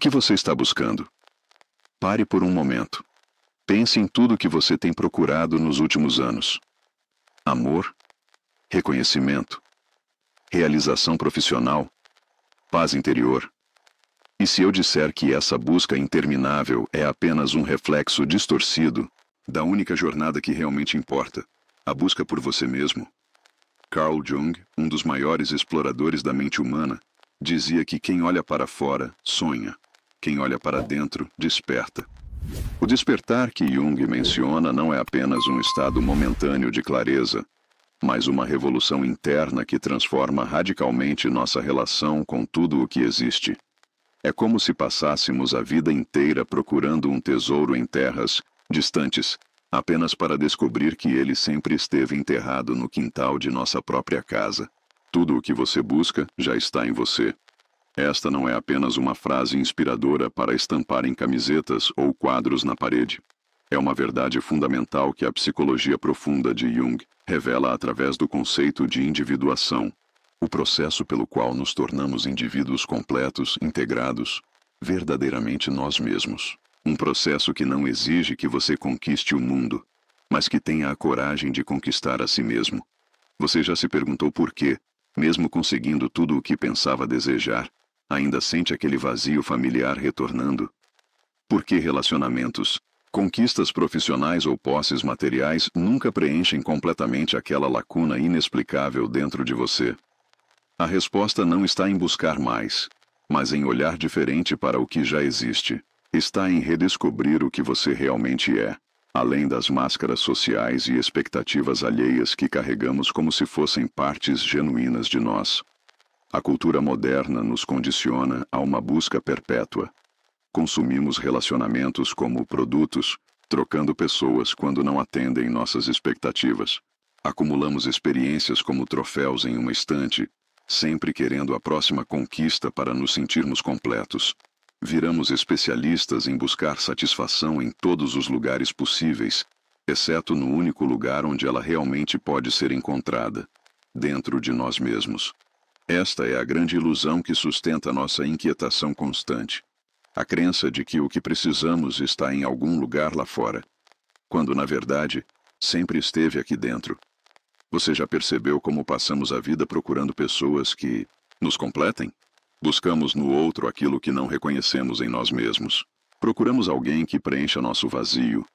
que você está buscando? Pare por um momento. Pense em tudo que você tem procurado nos últimos anos. Amor, reconhecimento, realização profissional, paz interior. E se eu disser que essa busca interminável é apenas um reflexo distorcido da única jornada que realmente importa, a busca por você mesmo? Carl Jung, um dos maiores exploradores da mente humana, dizia que quem olha para fora sonha, quem olha para dentro desperta. O despertar que Jung menciona não é apenas um estado momentâneo de clareza, mas uma revolução interna que transforma radicalmente nossa relação com tudo o que existe. É como se passássemos a vida inteira procurando um tesouro em terras distantes, apenas para descobrir que ele sempre esteve enterrado no quintal de nossa própria casa. Tudo o que você busca já está em você. Esta não é apenas uma frase inspiradora para estampar em camisetas ou quadros na parede. É uma verdade fundamental que a psicologia profunda de Jung revela através do conceito de individuação, o processo pelo qual nos tornamos indivíduos completos, integrados, verdadeiramente nós mesmos. Um processo que não exige que você conquiste o mundo, mas que tenha a coragem de conquistar a si mesmo. Você já se perguntou por quê, mesmo conseguindo tudo o que pensava desejar, ainda sente aquele vazio familiar retornando? Por que relacionamentos, conquistas profissionais ou posses materiais nunca preenchem completamente aquela lacuna inexplicável dentro de você? A resposta não está em buscar mais, mas em olhar diferente para o que já existe. Está em redescobrir o que você realmente é, além das máscaras sociais e expectativas alheias que carregamos como se fossem partes genuínas de nós. A cultura moderna nos condiciona a uma busca perpétua. Consumimos relacionamentos como produtos, trocando pessoas quando não atendem nossas expectativas. Acumulamos experiências como troféus em uma estante, sempre querendo a próxima conquista para nos sentirmos completos. Viramos especialistas em buscar satisfação em todos os lugares possíveis, exceto no único lugar onde ela realmente pode ser encontrada, dentro de nós mesmos. Esta é a grande ilusão que sustenta nossa inquietação constante. A crença de que o que precisamos está em algum lugar lá fora, quando na verdade sempre esteve aqui dentro. Você já percebeu como passamos a vida procurando pessoas que nos completem? Buscamos no outro aquilo que não reconhecemos em nós mesmos. Procuramos alguém que preencha nosso vazio,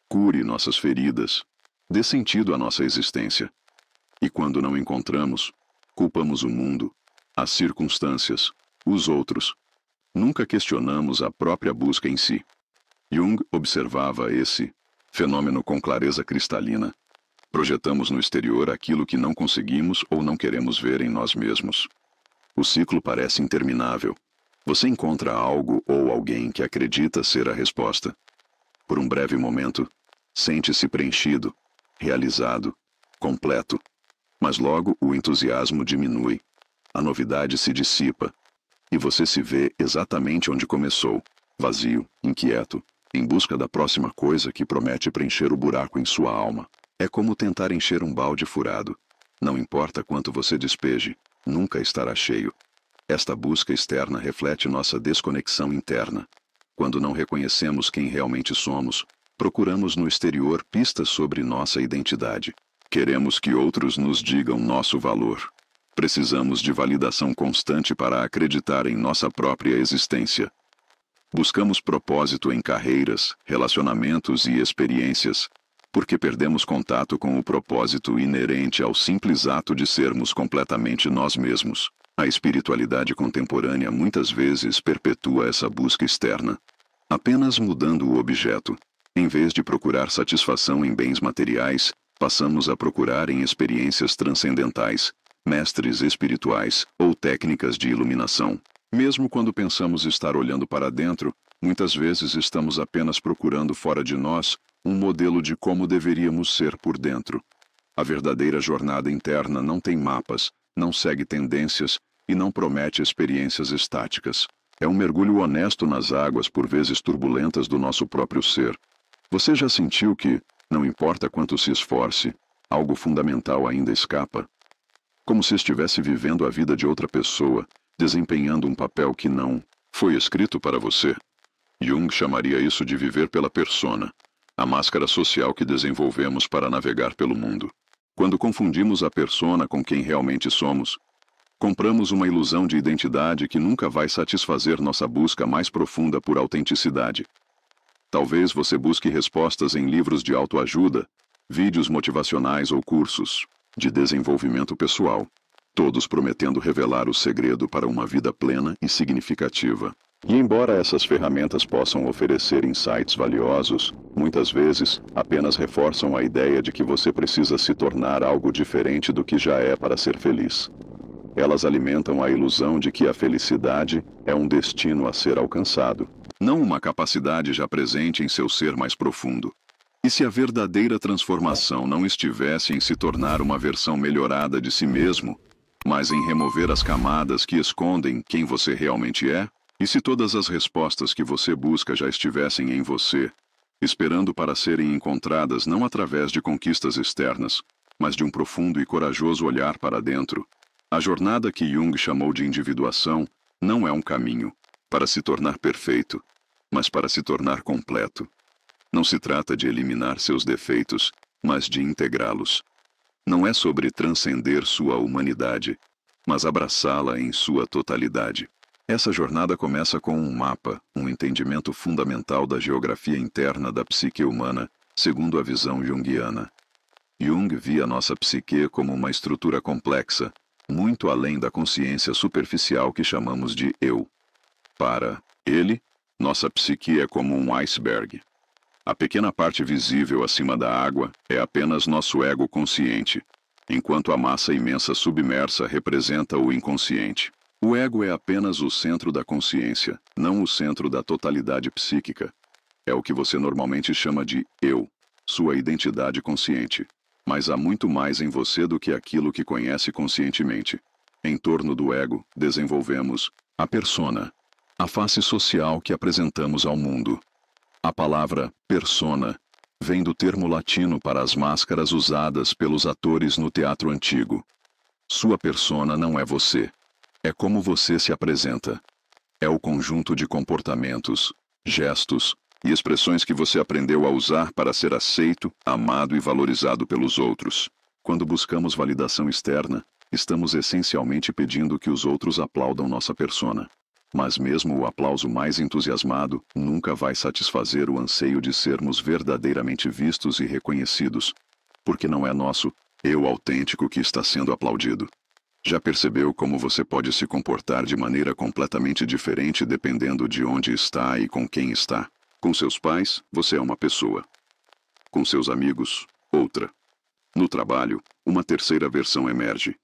cure nossas feridas, dê sentido à nossa existência. E quando não encontramos, culpamos o mundo, as circunstâncias, os outros. Nunca questionamos a própria busca em si. Jung observava esse fenômeno com clareza cristalina. Projetamos no exterior aquilo que não conseguimos ou não queremos ver em nós mesmos. O ciclo parece interminável. Você encontra algo ou alguém que acredita ser a resposta. Por um breve momento, sente-se preenchido, realizado, completo. Mas logo o entusiasmo diminui. A novidade se dissipa. E você se vê exatamente onde começou, vazio, inquieto, em busca da próxima coisa que promete preencher o buraco em sua alma. É como tentar encher um balde furado. Não importa quanto você despeje, nunca estará cheio. Esta busca externa reflete nossa desconexão interna. Quando não reconhecemos quem realmente somos, procuramos no exterior pistas sobre nossa identidade. Queremos que outros nos digam nosso valor. Precisamos de validação constante para acreditar em nossa própria existência. Buscamos propósito em carreiras, relacionamentos e experiências, porque perdemos contato com o propósito inerente ao simples ato de sermos completamente nós mesmos. A espiritualidade contemporânea muitas vezes perpetua essa busca externa, apenas mudando o objeto. Em vez de procurar satisfação em bens materiais, passamos a procurar em experiências transcendentais, mestres espirituais ou técnicas de iluminação. Mesmo quando pensamos estar olhando para dentro, muitas vezes estamos apenas procurando fora de nós um modelo de como deveríamos ser por dentro. A verdadeira jornada interna não tem mapas, não segue tendências e não promete experiências estáticas. É um mergulho honesto nas águas por vezes turbulentas do nosso próprio ser. Você já sentiu que, não importa quanto se esforce, algo fundamental ainda escapa? Como se estivesse vivendo a vida de outra pessoa, desempenhando um papel que não Foi escrito para você. Jung chamaria isso de viver pela persona, a máscara social que desenvolvemos para navegar pelo mundo. Quando confundimos a persona com quem realmente somos, compramos uma ilusão de identidade que nunca vai satisfazer nossa busca mais profunda por autenticidade. Talvez você busque respostas em livros de autoajuda, vídeos motivacionais ou cursos de desenvolvimento pessoal, todos prometendo revelar o segredo para uma vida plena e significativa. E embora essas ferramentas possam oferecer insights valiosos, muitas vezes apenas reforçam a ideia de que você precisa se tornar algo diferente do que já é para ser feliz. Elas alimentam a ilusão de que a felicidade é um destino a ser alcançado, não uma capacidade já presente em seu ser mais profundo. E se a verdadeira transformação não estivesse em se tornar uma versão melhorada de si mesmo, mas em remover as camadas que escondem quem você realmente é? E se todas as respostas que você busca já estivessem em você, esperando para serem encontradas não através de conquistas externas, mas de um profundo e corajoso olhar para dentro? A jornada que Jung chamou de individuação não é um caminho para se tornar perfeito, mas para se tornar completo. Não se trata de eliminar seus defeitos, mas de integrá-los. Não é sobre transcender sua humanidade, mas abraçá-la em sua totalidade. Essa jornada começa com um mapa, um entendimento fundamental da geografia interna da psique humana, segundo a visão junguiana. Jung via nossa psique como uma estrutura complexa, muito além da consciência superficial que chamamos de eu. Para ele, nossa psique é como um iceberg. A pequena parte visível acima da água é apenas nosso ego consciente, enquanto a massa imensa submersa representa o inconsciente. O ego é apenas o centro da consciência, não o centro da totalidade psíquica. É o que você normalmente chama de eu, sua identidade consciente. Mas há muito mais em você do que aquilo que conhece conscientemente. Em torno do ego, desenvolvemos a persona, a face social que apresentamos ao mundo. A palavra persona vem do termo latino para as máscaras usadas pelos atores no teatro antigo. Sua persona não é você. É como você se apresenta. É o conjunto de comportamentos, gestos e expressões que você aprendeu a usar para ser aceito, amado e valorizado pelos outros. Quando buscamos validação externa, estamos essencialmente pedindo que os outros aplaudam nossa persona. Mas mesmo o aplauso mais entusiasmado nunca vai satisfazer o anseio de sermos verdadeiramente vistos e reconhecidos, porque não é nosso eu autêntico que está sendo aplaudido. Já percebeu como você pode se comportar de maneira completamente diferente dependendo de onde está e com quem está? Com seus pais, você é uma pessoa. Com seus amigos, outra. No trabalho, uma terceira versão emerge.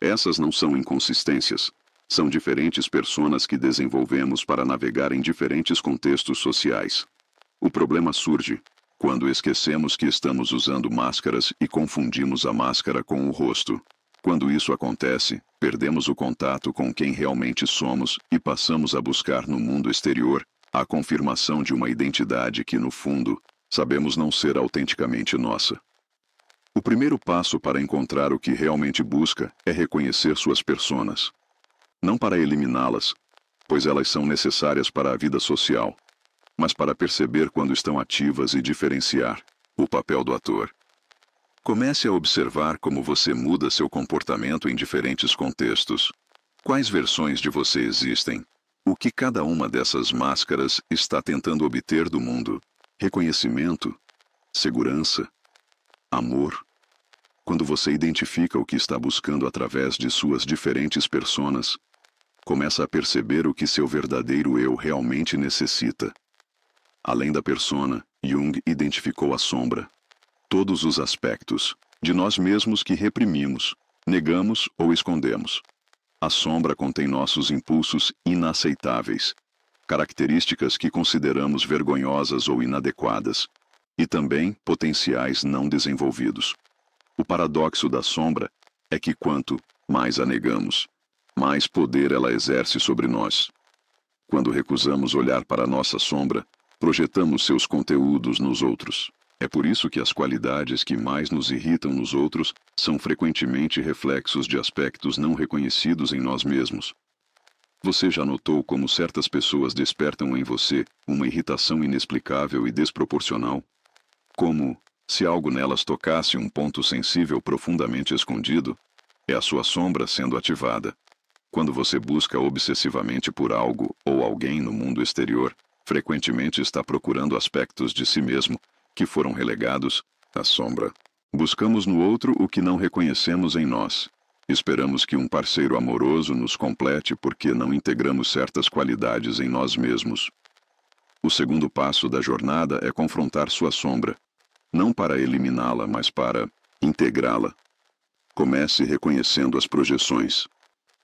Essas não são inconsistências. São diferentes personas que desenvolvemos para navegar em diferentes contextos sociais. O problema surge quando esquecemos que estamos usando máscaras e confundimos a máscara com o rosto. Quando isso acontece, perdemos o contato com quem realmente somos e passamos a buscar no mundo exterior a confirmação de uma identidade que, no fundo, sabemos não ser autenticamente nossa. O primeiro passo para encontrar o que realmente busca é reconhecer suas personas. Não para eliminá-las, pois elas são necessárias para a vida social, mas para perceber quando estão ativas e diferenciar o papel do ator. Comece a observar como você muda seu comportamento em diferentes contextos. Quais versões de você existem? O que cada uma dessas máscaras está tentando obter do mundo? Reconhecimento? Segurança? Amor? Quando você identifica o que está buscando através de suas diferentes personas, começa a perceber o que seu verdadeiro eu realmente necessita. Além da persona, Jung identificou a sombra. Todos os aspectos de nós mesmos que reprimimos, negamos ou escondemos. A sombra contém nossos impulsos inaceitáveis, características que consideramos vergonhosas ou inadequadas, e também potenciais não desenvolvidos. O paradoxo da sombra é que quanto mais a negamos, mais poder ela exerce sobre nós. Quando recusamos olhar para nossa sombra, projetamos seus conteúdos nos outros. É por isso que as qualidades que mais nos irritam nos outros são frequentemente reflexos de aspectos não reconhecidos em nós mesmos. Você já notou como certas pessoas despertam em você uma irritação inexplicável e desproporcional? Como, se algo nelas tocasse um ponto sensível profundamente escondido, é a sua sombra sendo ativada. Quando você busca obsessivamente por algo ou alguém no mundo exterior, frequentemente está procurando aspectos de si mesmo que foram relegados à sombra. Buscamos no outro o que não reconhecemos em nós. Esperamos que um parceiro amoroso nos complete porque não integramos certas qualidades em nós mesmos. O segundo passo da jornada é confrontar sua sombra, não para eliminá-la, mas para integrá-la. Comece reconhecendo as projeções.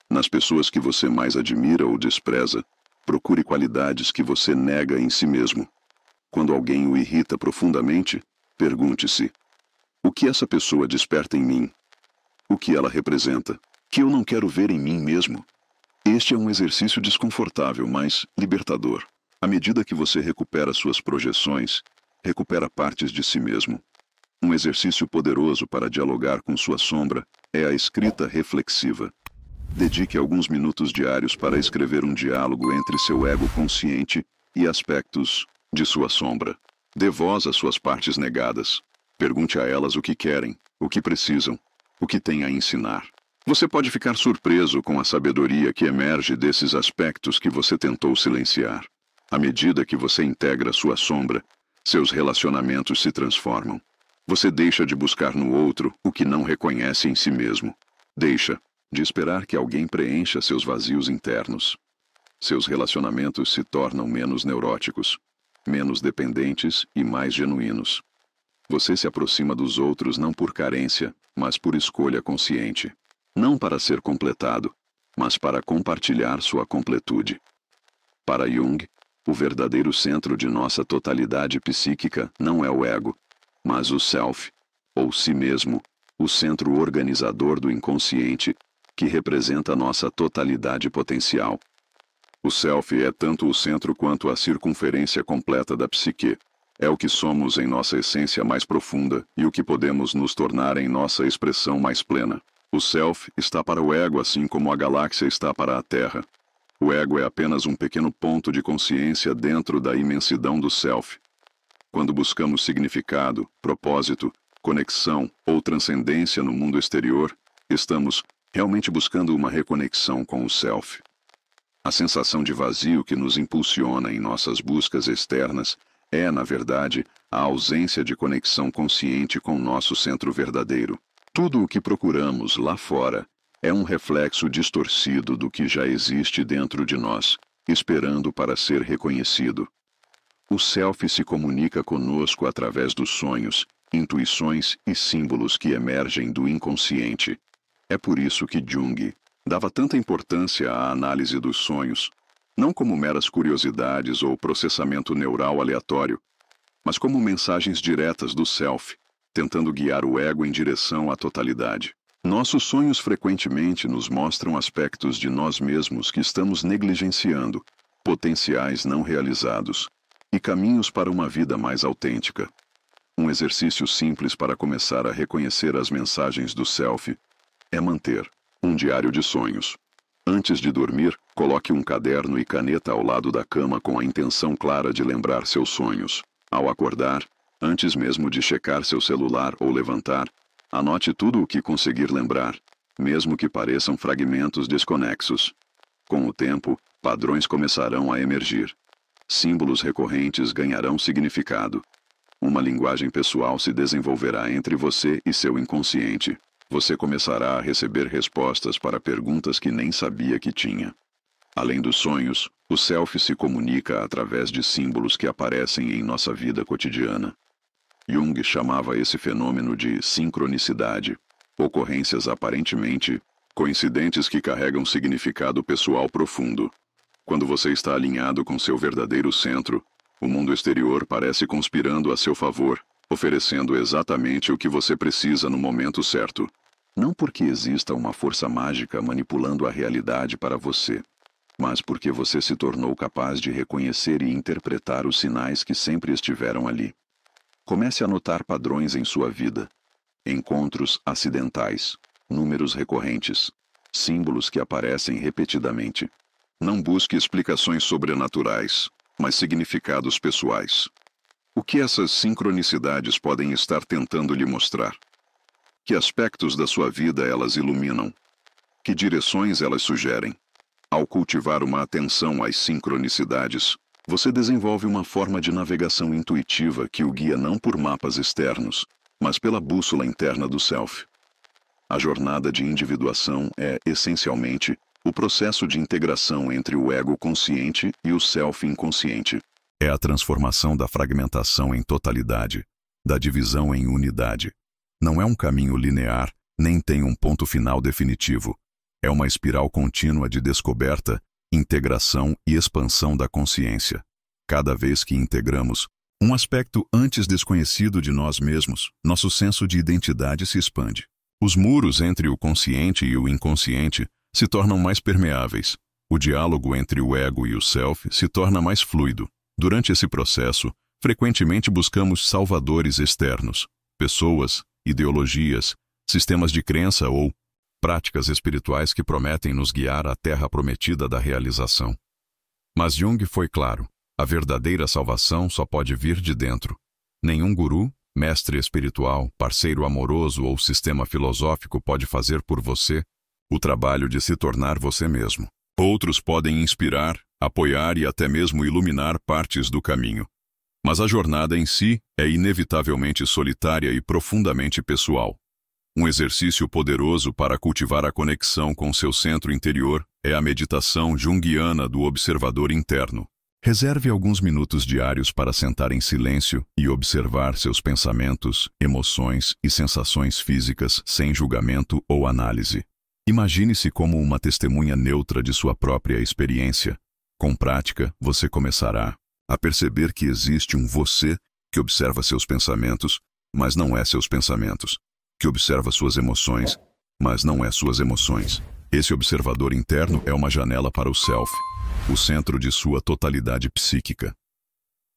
Nas pessoas que você mais admira ou despreza, procure qualidades que você nega em si mesmo. Quando alguém o irrita profundamente, pergunte-se: o que essa pessoa desperta em mim? O que ela representa? Que eu não quero ver em mim mesmo? Este é um exercício desconfortável, mas libertador. À medida que você recupera suas projeções, recupera partes de si mesmo. Um exercício poderoso para dialogar com sua sombra é a escrita reflexiva. Dedique alguns minutos diários para escrever um diálogo entre seu ego consciente e aspectos de sua sombra. Dê voz às suas partes negadas. Pergunte a elas o que querem, o que precisam, o que têm a ensinar. Você pode ficar surpreso com a sabedoria que emerge desses aspectos que você tentou silenciar. À medida que você integra sua sombra, seus relacionamentos se transformam. Você deixa de buscar no outro o que não reconhece em si mesmo. Deixa de esperar que alguém preencha seus vazios internos. Seus relacionamentos se tornam menos neuróticos, menos dependentes e mais genuínos. Você se aproxima dos outros não por carência, mas por escolha consciente. Não para ser completado, mas para compartilhar sua completude. Para Jung, o verdadeiro centro de nossa totalidade psíquica não é o ego, mas o self, ou si mesmo, o centro organizador do inconsciente, que representa nossa totalidade potencial. O self é tanto o centro quanto a circunferência completa da psique. É o que somos em nossa essência mais profunda e o que podemos nos tornar em nossa expressão mais plena. O self está para o ego assim como a galáxia está para a Terra. O ego é apenas um pequeno ponto de consciência dentro da imensidão do self. Quando buscamos significado, propósito, conexão ou transcendência no mundo exterior, estamos realmente buscando uma reconexão com o self. A sensação de vazio que nos impulsiona em nossas buscas externas é, na verdade, a ausência de conexão consciente com nosso centro verdadeiro. Tudo o que procuramos lá fora é um reflexo distorcido do que já existe dentro de nós, esperando para ser reconhecido. O self se comunica conosco através dos sonhos, intuições e símbolos que emergem do inconsciente. É por isso que Jung dava tanta importância à análise dos sonhos, não como meras curiosidades ou processamento neural aleatório, mas como mensagens diretas do self, tentando guiar o ego em direção à totalidade. Nossos sonhos frequentemente nos mostram aspectos de nós mesmos que estamos negligenciando, potenciais não realizados, e caminhos para uma vida mais autêntica. Um exercício simples para começar a reconhecer as mensagens do self é manter um diário de sonhos. Antes de dormir, coloque um caderno e caneta ao lado da cama com a intenção clara de lembrar seus sonhos. Ao acordar, antes mesmo de checar seu celular ou levantar, anote tudo o que conseguir lembrar, mesmo que pareçam fragmentos desconexos. Com o tempo, padrões começarão a emergir. Símbolos recorrentes ganharão significado. Uma linguagem pessoal se desenvolverá entre você e seu inconsciente. Você começará a receber respostas para perguntas que nem sabia que tinha. Além dos sonhos, o self se comunica através de símbolos que aparecem em nossa vida cotidiana. Jung chamava esse fenômeno de sincronicidade, ocorrências aparentemente coincidentes que carregam significado pessoal profundo. Quando você está alinhado com seu verdadeiro centro, o mundo exterior parece conspirando a seu favor, oferecendo exatamente o que você precisa no momento certo. Não porque exista uma força mágica manipulando a realidade para você, mas porque você se tornou capaz de reconhecer e interpretar os sinais que sempre estiveram ali. Comece a notar padrões em sua vida. Encontros acidentais, números recorrentes, símbolos que aparecem repetidamente. Não busque explicações sobrenaturais, mas significados pessoais. O que essas sincronicidades podem estar tentando lhe mostrar? Que aspectos da sua vida elas iluminam? Que direções elas sugerem? Ao cultivar uma atenção às sincronicidades, você desenvolve uma forma de navegação intuitiva que o guia não por mapas externos, mas pela bússola interna do self. A jornada de individuação é, essencialmente, o processo de integração entre o ego consciente e o self inconsciente. É a transformação da fragmentação em totalidade, da divisão em unidade. Não é um caminho linear, nem tem um ponto final definitivo. É uma espiral contínua de descoberta, integração e expansão da consciência. Cada vez que integramos um aspecto antes desconhecido de nós mesmos, nosso senso de identidade se expande. Os muros entre o consciente e o inconsciente se tornam mais permeáveis. O diálogo entre o ego e o self se torna mais fluido. Durante esse processo, frequentemente buscamos salvadores externos, pessoas, ideologias, sistemas de crença ou práticas espirituais que prometem nos guiar à terra prometida da realização. Mas Jung foi claro, a verdadeira salvação só pode vir de dentro. Nenhum guru, mestre espiritual, parceiro amoroso ou sistema filosófico pode fazer por você o trabalho de se tornar você mesmo. Outros podem inspirar, apoiar e até mesmo iluminar partes do caminho. Mas a jornada em si é inevitavelmente solitária e profundamente pessoal. Um exercício poderoso para cultivar a conexão com seu centro interior é a meditação junguiana do observador interno. Reserve alguns minutos diários para sentar em silêncio e observar seus pensamentos, emoções e sensações físicas sem julgamento ou análise. Imagine-se como uma testemunha neutra de sua própria experiência. Com prática, você começará a perceber que existe um você que observa seus pensamentos, mas não é seus pensamentos, que observa suas emoções, mas não é suas emoções. Esse observador interno é uma janela para o self, o centro de sua totalidade psíquica.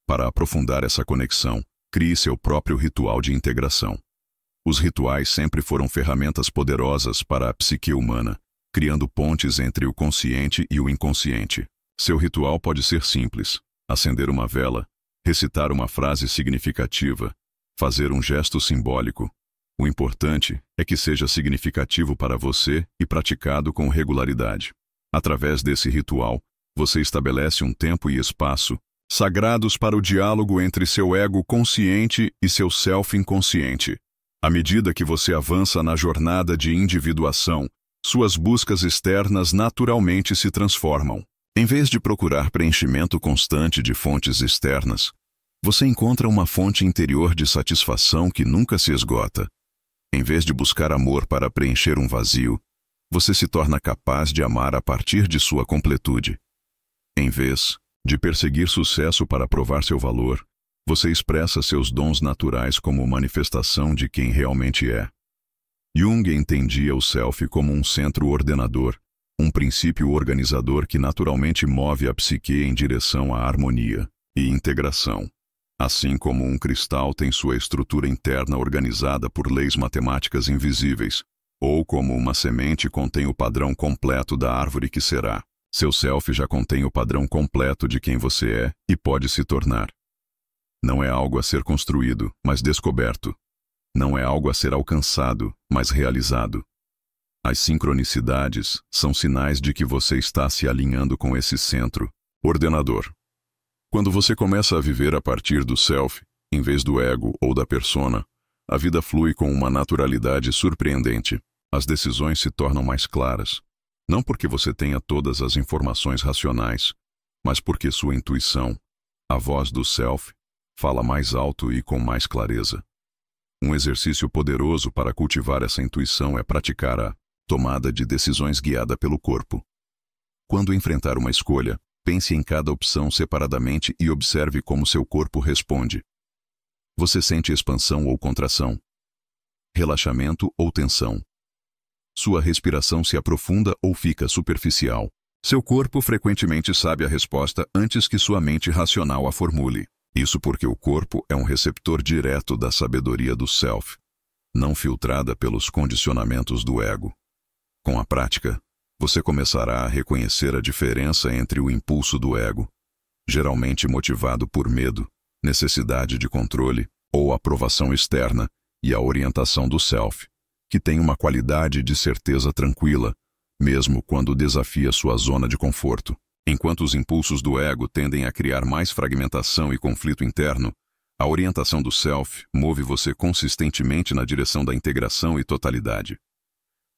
Para aprofundar essa conexão, crie seu próprio ritual de integração. Os rituais sempre foram ferramentas poderosas para a psique humana, criando pontes entre o consciente e o inconsciente. Seu ritual pode ser simples: acender uma vela, recitar uma frase significativa, fazer um gesto simbólico. O importante é que seja significativo para você e praticado com regularidade. Através desse ritual, você estabelece um tempo e espaço sagrados para o diálogo entre seu ego consciente e seu self inconsciente. À medida que você avança na jornada de individuação, suas buscas externas naturalmente se transformam. Em vez de procurar preenchimento constante de fontes externas, você encontra uma fonte interior de satisfação que nunca se esgota. Em vez de buscar amor para preencher um vazio, você se torna capaz de amar a partir de sua completude. Em vez de perseguir sucesso para provar seu valor, você expressa seus dons naturais como manifestação de quem realmente é. Jung entendia o self como um centro ordenador, um princípio organizador que naturalmente move a psique em direção à harmonia e integração. Assim como um cristal tem sua estrutura interna organizada por leis matemáticas invisíveis, ou como uma semente contém o padrão completo da árvore que será, seu self já contém o padrão completo de quem você é e pode se tornar. Não é algo a ser construído, mas descoberto. Não é algo a ser alcançado, mas realizado. As sincronicidades são sinais de que você está se alinhando com esse centro ordenador. Quando você começa a viver a partir do self, em vez do ego ou da persona, a vida flui com uma naturalidade surpreendente. As decisões se tornam mais claras, não porque você tenha todas as informações racionais, mas porque sua intuição, a voz do self, fala mais alto e com mais clareza. Um exercício poderoso para cultivar essa intuição é praticar a tomada de decisões guiada pelo corpo. Quando enfrentar uma escolha, pense em cada opção separadamente e observe como seu corpo responde. Você sente expansão ou contração? Relaxamento ou tensão? Sua respiração se aprofunda ou fica superficial? Seu corpo frequentemente sabe a resposta antes que sua mente racional a formule. Isso porque o corpo é um receptor direto da sabedoria do self, não filtrada pelos condicionamentos do ego. Com a prática, você começará a reconhecer a diferença entre o impulso do ego, geralmente motivado por medo, necessidade de controle ou aprovação externa, e a orientação do self, que tem uma qualidade de certeza tranquila, mesmo quando desafia sua zona de conforto. Enquanto os impulsos do ego tendem a criar mais fragmentação e conflito interno, a orientação do self move você consistentemente na direção da integração e totalidade.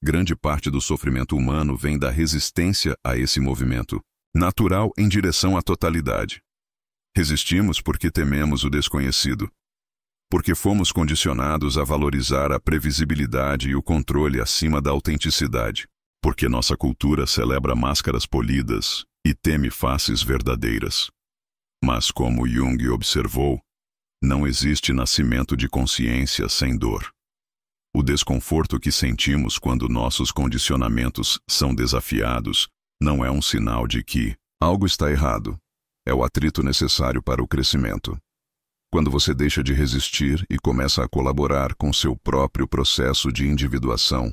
Grande parte do sofrimento humano vem da resistência a esse movimento, natural em direção à totalidade. Resistimos porque tememos o desconhecido, porque fomos condicionados a valorizar a previsibilidade e o controle acima da autenticidade, porque nossa cultura celebra máscaras polidas e teme faces verdadeiras. Mas como Jung observou, não existe nascimento de consciência sem dor. O desconforto que sentimos quando nossos condicionamentos são desafiados não é um sinal de que algo está errado. É o atrito necessário para o crescimento. Quando você deixa de resistir e começa a colaborar com seu próprio processo de individuação,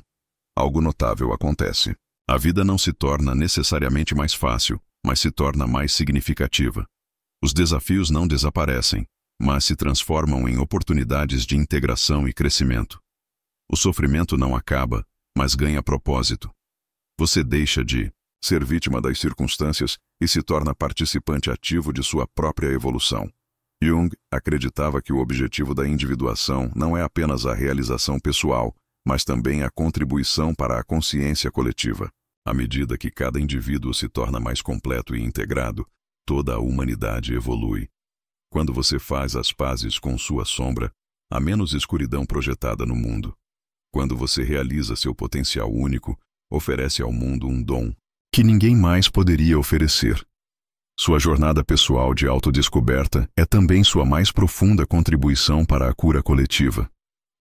algo notável acontece. A vida não se torna necessariamente mais fácil, mas se torna mais significativa. Os desafios não desaparecem, mas se transformam em oportunidades de integração e crescimento. O sofrimento não acaba, mas ganha propósito. Você deixa de ser vítima das circunstâncias e se torna participante ativo de sua própria evolução. Jung acreditava que o objetivo da individuação não é apenas a realização pessoal, mas também a contribuição para a consciência coletiva. À medida que cada indivíduo se torna mais completo e integrado, toda a humanidade evolui. Quando você faz as pazes com sua sombra, há menos escuridão projetada no mundo. Quando você realiza seu potencial único, oferece ao mundo um dom que ninguém mais poderia oferecer. Sua jornada pessoal de autodescoberta é também sua mais profunda contribuição para a cura coletiva.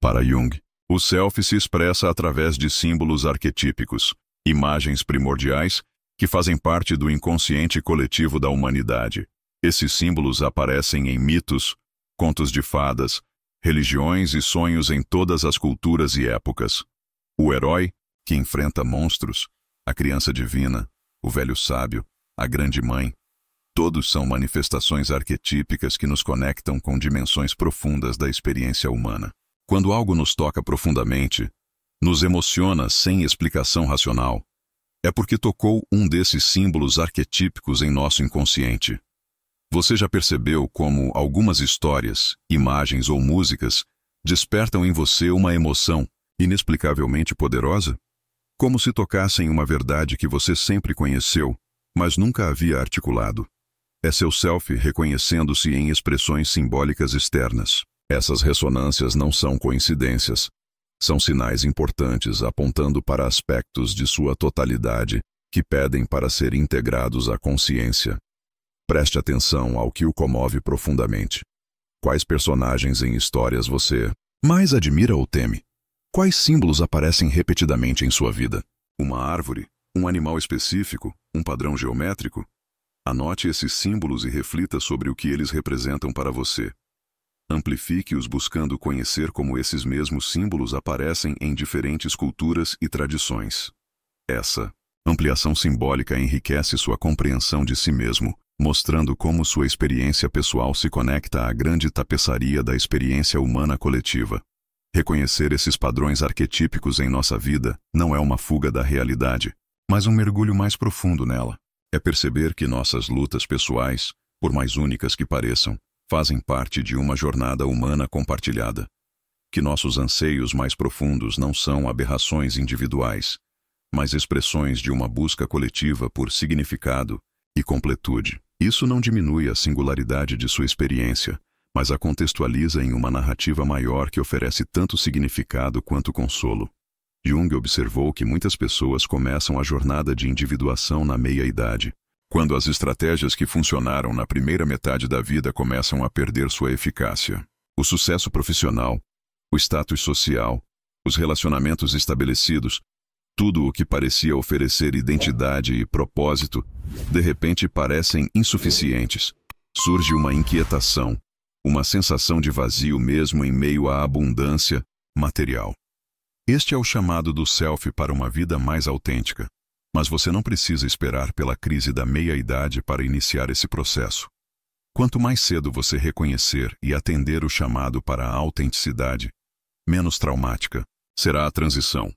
Para Jung, o self se expressa através de símbolos arquetípicos, imagens primordiais que fazem parte do inconsciente coletivo da humanidade. Esses símbolos aparecem em mitos, contos de fadas, religiões e sonhos em todas as culturas e épocas. O herói, que enfrenta monstros, a criança divina, o velho sábio, a grande mãe, todos são manifestações arquetípicas que nos conectam com dimensões profundas da experiência humana. Quando algo nos toca profundamente, nos emociona sem explicação racional, é porque tocou um desses símbolos arquetípicos em nosso inconsciente. Você já percebeu como algumas histórias, imagens ou músicas despertam em você uma emoção inexplicavelmente poderosa? Como se tocassem uma verdade que você sempre conheceu, mas nunca havia articulado. É seu self reconhecendo-se em expressões simbólicas externas. Essas ressonâncias não são coincidências. São sinais importantes apontando para aspectos de sua totalidade que pedem para ser integrados à consciência. Preste atenção ao que o comove profundamente. Quais personagens em histórias você mais admira ou teme? Quais símbolos aparecem repetidamente em sua vida? Uma árvore? Um animal específico? Um padrão geométrico? Anote esses símbolos e reflita sobre o que eles representam para você. Amplifique-os buscando conhecer como esses mesmos símbolos aparecem em diferentes culturas e tradições. Essa ampliação simbólica enriquece sua compreensão de si mesmo, mostrando como sua experiência pessoal se conecta à grande tapeçaria da experiência humana coletiva. Reconhecer esses padrões arquetípicos em nossa vida não é uma fuga da realidade, mas um mergulho mais profundo nela. É perceber que nossas lutas pessoais, por mais únicas que pareçam, fazem parte de uma jornada humana compartilhada. Que nossos anseios mais profundos não são aberrações individuais, mas expressões de uma busca coletiva por significado e completude. Isso não diminui a singularidade de sua experiência, mas a contextualiza em uma narrativa maior que oferece tanto significado quanto consolo. Jung observou que muitas pessoas começam a jornada de individuação na meia-idade, quando as estratégias que funcionaram na primeira metade da vida começam a perder sua eficácia. O sucesso profissional, o status social, os relacionamentos estabelecidos, tudo o que parecia oferecer identidade e propósito, de repente parecem insuficientes. Surge uma inquietação, uma sensação de vazio mesmo em meio à abundância material. Este é o chamado do self para uma vida mais autêntica. Mas você não precisa esperar pela crise da meia-idade para iniciar esse processo. Quanto mais cedo você reconhecer e atender o chamado para a autenticidade, menos traumática será a transição.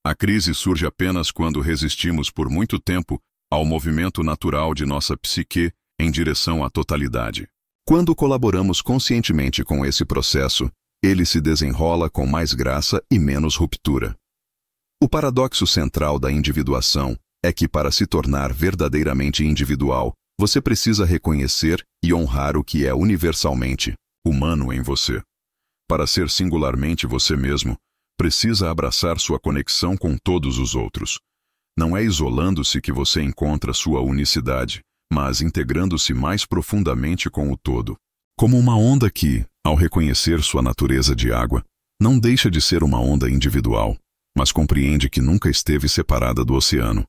A crise surge apenas quando resistimos por muito tempo ao movimento natural de nossa psique em direção à totalidade. Quando colaboramos conscientemente com esse processo, ele se desenrola com mais graça e menos ruptura. O paradoxo central da individuação é que, para se tornar verdadeiramente individual, você precisa reconhecer e honrar o que é universalmente humano em você. Para ser singularmente você mesmo, precisa abraçar sua conexão com todos os outros. Não é isolando-se que você encontra sua unicidade, mas integrando-se mais profundamente com o todo. Como uma onda que, ao reconhecer sua natureza de água, não deixa de ser uma onda individual, mas compreende que nunca esteve separada do oceano.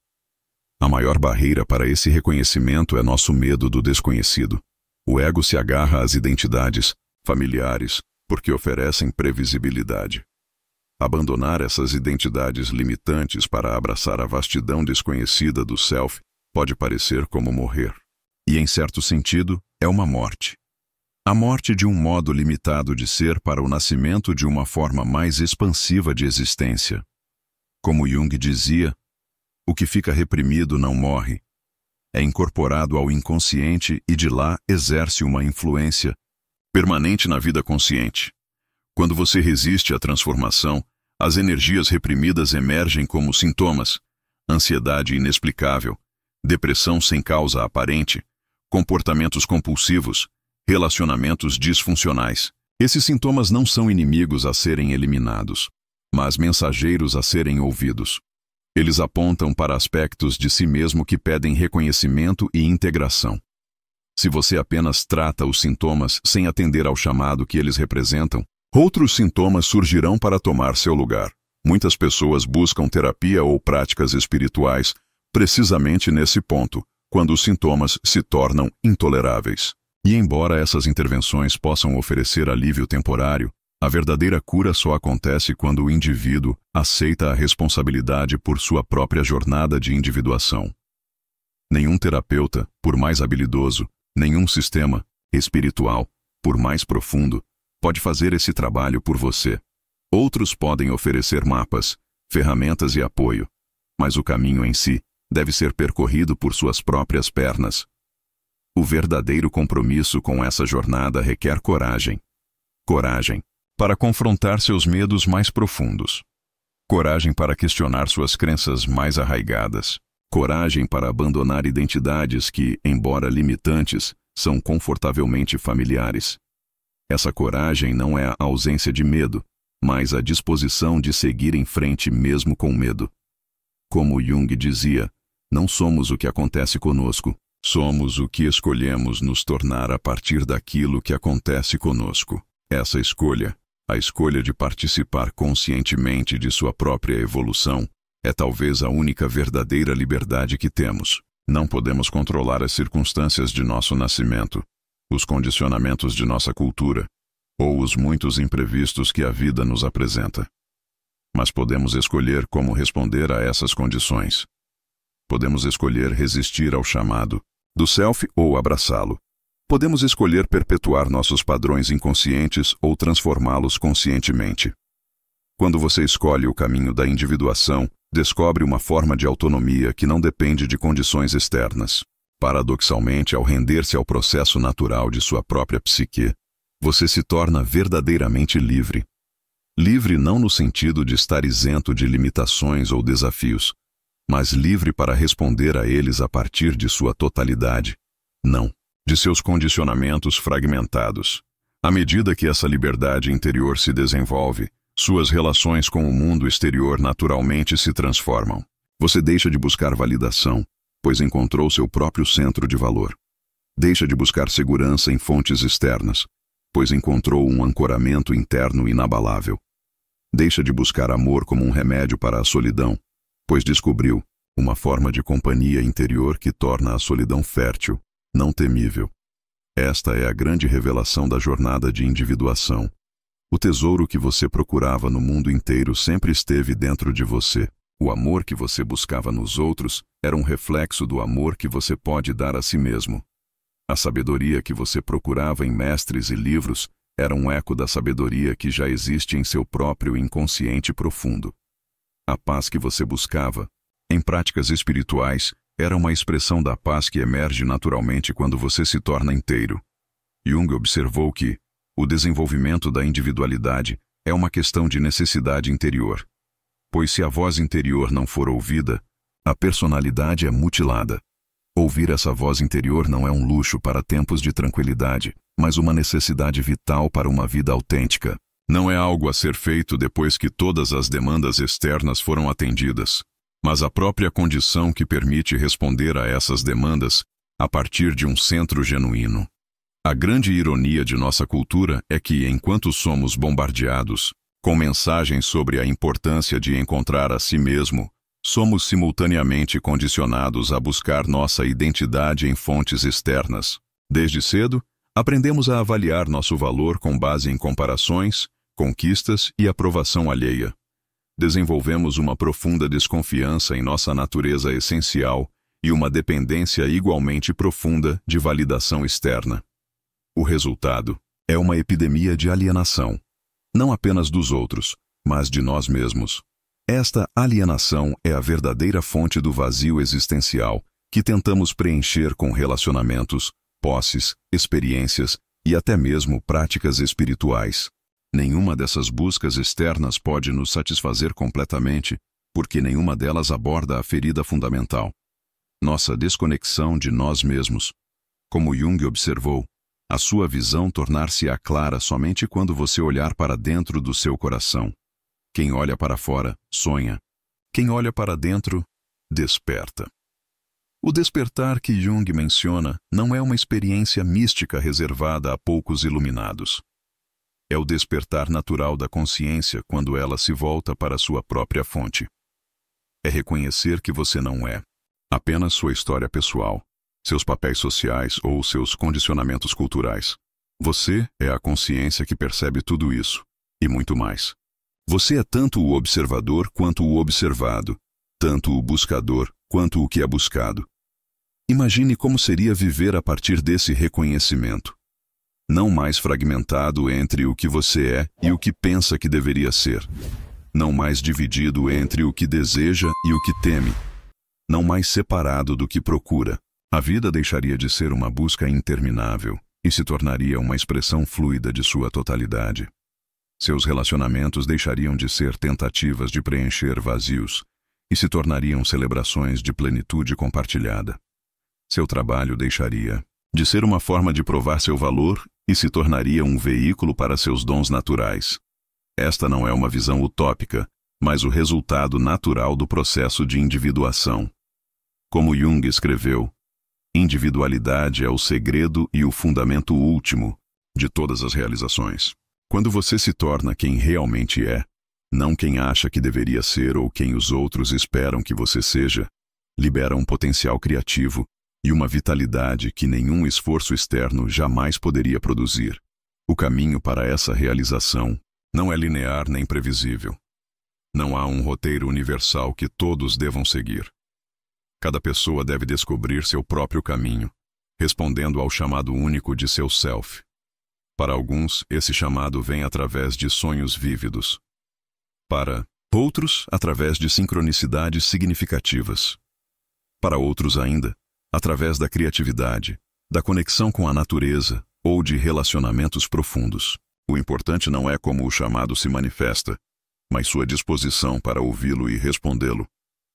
A maior barreira para esse reconhecimento é nosso medo do desconhecido. O ego se agarra às identidades familiares porque oferecem previsibilidade. Abandonar essas identidades limitantes para abraçar a vastidão desconhecida do self pode parecer como morrer. E, em certo sentido, é uma morte. A morte de um modo limitado de ser para o nascimento de uma forma mais expansiva de existência. Como Jung dizia, o que fica reprimido não morre. É incorporado ao inconsciente e de lá exerce uma influência permanente na vida consciente. Quando você resiste à transformação, as energias reprimidas emergem como sintomas: ansiedade inexplicável, depressão sem causa aparente, comportamentos compulsivos, relacionamentos disfuncionais. Esses sintomas não são inimigos a serem eliminados, mas mensageiros a serem ouvidos. Eles apontam para aspectos de si mesmo que pedem reconhecimento e integração. Se você apenas trata os sintomas sem atender ao chamado que eles representam, outros sintomas surgirão para tomar seu lugar. Muitas pessoas buscam terapia ou práticas espirituais precisamente nesse ponto, quando os sintomas se tornam intoleráveis. E embora essas intervenções possam oferecer alívio temporário, a verdadeira cura só acontece quando o indivíduo aceita a responsabilidade por sua própria jornada de individuação. Nenhum terapeuta, por mais habilidoso, nenhum sistema espiritual, por mais profundo, pode fazer esse trabalho por você. Outros podem oferecer mapas, ferramentas e apoio, mas o caminho em si deve ser percorrido por suas próprias pernas. O verdadeiro compromisso com essa jornada requer coragem. Coragem para confrontar seus medos mais profundos. Coragem para questionar suas crenças mais arraigadas. Coragem para abandonar identidades que, embora limitantes, são confortavelmente familiares. Essa coragem não é a ausência de medo, mas a disposição de seguir em frente mesmo com medo. Como Jung dizia, não somos o que acontece conosco, somos o que escolhemos nos tornar a partir daquilo que acontece conosco. Essa escolha, a escolha de participar conscientemente de sua própria evolução, é talvez a única verdadeira liberdade que temos. Não podemos controlar as circunstâncias de nosso nascimento, os condicionamentos de nossa cultura, ou os muitos imprevistos que a vida nos apresenta. Mas podemos escolher como responder a essas condições. Podemos escolher resistir ao chamado do self ou abraçá-lo. Podemos escolher perpetuar nossos padrões inconscientes ou transformá-los conscientemente. Quando você escolhe o caminho da individuação, descobre uma forma de autonomia que não depende de condições externas. Paradoxalmente, ao render-se ao processo natural de sua própria psique, você se torna verdadeiramente livre. Livre não no sentido de estar isento de limitações ou desafios, mas livre para responder a eles a partir de sua totalidade. Não de seus condicionamentos fragmentados. À medida que essa liberdade interior se desenvolve, suas relações com o mundo exterior naturalmente se transformam. Você deixa de buscar validação, pois encontrou seu próprio centro de valor. Deixa de buscar segurança em fontes externas, pois encontrou um ancoramento interno inabalável. Deixa de buscar amor como um remédio para a solidão, pois descobriu uma forma de companhia interior que torna a solidão fértil, não temível. Esta é a grande revelação da jornada de individuação. O tesouro que você procurava no mundo inteiro sempre esteve dentro de você. O amor que você buscava nos outros era um reflexo do amor que você pode dar a si mesmo. A sabedoria que você procurava em mestres e livros era um eco da sabedoria que já existe em seu próprio inconsciente profundo. A paz que você buscava, em práticas espirituais, era uma expressão da paz que emerge naturalmente quando você se torna inteiro. Jung observou que o desenvolvimento da individualidade é uma questão de necessidade interior, pois se a voz interior não for ouvida, a personalidade é mutilada. Ouvir essa voz interior não é um luxo para tempos de tranquilidade, mas uma necessidade vital para uma vida autêntica. Não é algo a ser feito depois que todas as demandas externas foram atendidas, mas a própria condição que permite responder a essas demandas a partir de um centro genuíno. A grande ironia de nossa cultura é que, enquanto somos bombardeados com mensagens sobre a importância de encontrar a si mesmo, somos simultaneamente condicionados a buscar nossa identidade em fontes externas. Desde cedo, aprendemos a avaliar nosso valor com base em comparações, conquistas e aprovação alheia. Desenvolvemos uma profunda desconfiança em nossa natureza essencial e uma dependência igualmente profunda de validação externa. O resultado é uma epidemia de alienação, não apenas dos outros, mas de nós mesmos. Esta alienação é a verdadeira fonte do vazio existencial que tentamos preencher com relacionamentos, posses, experiências e até mesmo práticas espirituais. Nenhuma dessas buscas externas pode nos satisfazer completamente, porque nenhuma delas aborda a ferida fundamental: nossa desconexão de nós mesmos. Como Jung observou, a sua visão tornar-se-á clara somente quando você olhar para dentro do seu coração. Quem olha para fora, sonha. Quem olha para dentro, desperta. O despertar que Jung menciona não é uma experiência mística reservada a poucos iluminados. É o despertar natural da consciência quando ela se volta para sua própria fonte. É reconhecer que você não é apenas sua história pessoal, seus papéis sociais ou seus condicionamentos culturais. Você é a consciência que percebe tudo isso, e muito mais. Você é tanto o observador quanto o observado, tanto o buscador quanto o que é buscado. Imagine como seria viver a partir desse reconhecimento. Não mais fragmentado entre o que você é e o que pensa que deveria ser. Não mais dividido entre o que deseja e o que teme. Não mais separado do que procura. A vida deixaria de ser uma busca interminável e se tornaria uma expressão fluida de sua totalidade. Seus relacionamentos deixariam de ser tentativas de preencher vazios e se tornariam celebrações de plenitude compartilhada. Seu trabalho deixaria de ser uma forma de provar seu valor e se tornaria um veículo para seus dons naturais. Esta não é uma visão utópica, mas o resultado natural do processo de individuação. Como Jung escreveu, individualidade é o segredo e o fundamento último de todas as realizações. Quando você se torna quem realmente é, não quem acha que deveria ser ou quem os outros esperam que você seja, libera um potencial criativo e uma vitalidade que nenhum esforço externo jamais poderia produzir. O caminho para essa realização não é linear nem previsível. Não há um roteiro universal que todos devam seguir. Cada pessoa deve descobrir seu próprio caminho, respondendo ao chamado único de seu self. Para alguns, esse chamado vem através de sonhos vívidos. Para outros, através de sincronicidades significativas. Para outros ainda, através da criatividade, da conexão com a natureza ou de relacionamentos profundos. O importante não é como o chamado se manifesta, mas sua disposição para ouvi-lo e respondê-lo.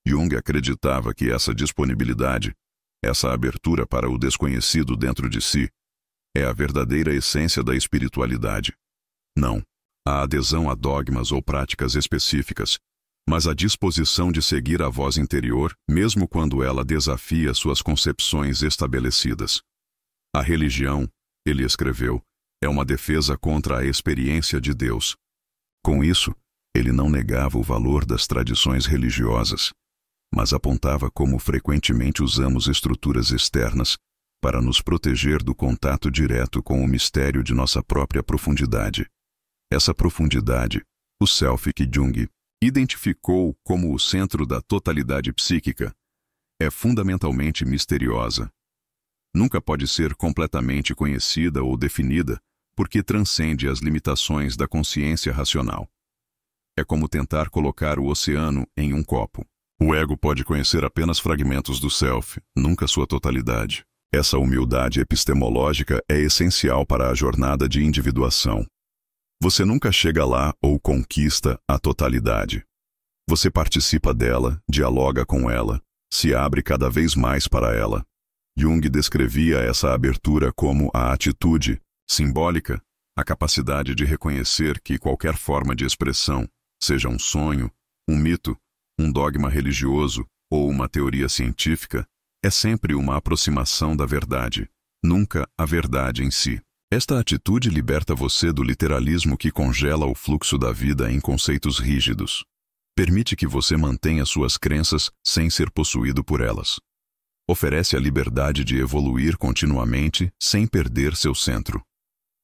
Jung acreditava que essa disponibilidade, essa abertura para o desconhecido dentro de si, é a verdadeira essência da espiritualidade. Não a adesão a dogmas ou práticas específicas, mas a disposição de seguir a voz interior, mesmo quando ela desafia suas concepções estabelecidas. A religião, ele escreveu, é uma defesa contra a experiência de Deus. Com isso, ele não negava o valor das tradições religiosas, mas apontava como frequentemente usamos estruturas externas para nos proteger do contato direto com o mistério de nossa própria profundidade. Essa profundidade, o self que Jung identificou como o centro da totalidade psíquica, é fundamentalmente misteriosa. Nunca pode ser completamente conhecida ou definida porque transcende as limitações da consciência racional. É como tentar colocar o oceano em um copo. O ego pode conhecer apenas fragmentos do self, nunca sua totalidade. Essa humildade epistemológica é essencial para a jornada de individuação. Você nunca chega lá ou conquista a totalidade. Você participa dela, dialoga com ela, se abre cada vez mais para ela. Jung descrevia essa abertura como a atitude simbólica, a capacidade de reconhecer que qualquer forma de expressão, seja um sonho, um mito, um dogma religioso ou uma teoria científica, é sempre uma aproximação da verdade, nunca a verdade em si. Esta atitude liberta você do literalismo que congela o fluxo da vida em conceitos rígidos. Permite que você mantenha suas crenças sem ser possuído por elas. Oferece a liberdade de evoluir continuamente sem perder seu centro.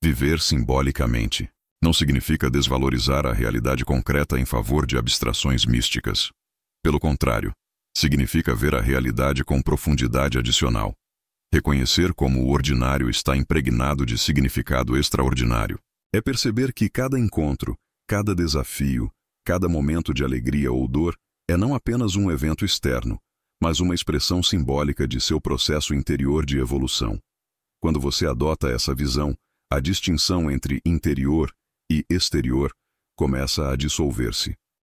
Viver simbolicamente não significa desvalorizar a realidade concreta em favor de abstrações místicas. Pelo contrário, significa ver a realidade com profundidade adicional. Reconhecer como o ordinário está impregnado de significado extraordinário. É perceber que cada encontro, cada desafio, cada momento de alegria ou dor é não apenas um evento externo, mas uma expressão simbólica de seu processo interior de evolução. Quando você adota essa visão, a distinção entre interior e exterior começa a dissolver-se.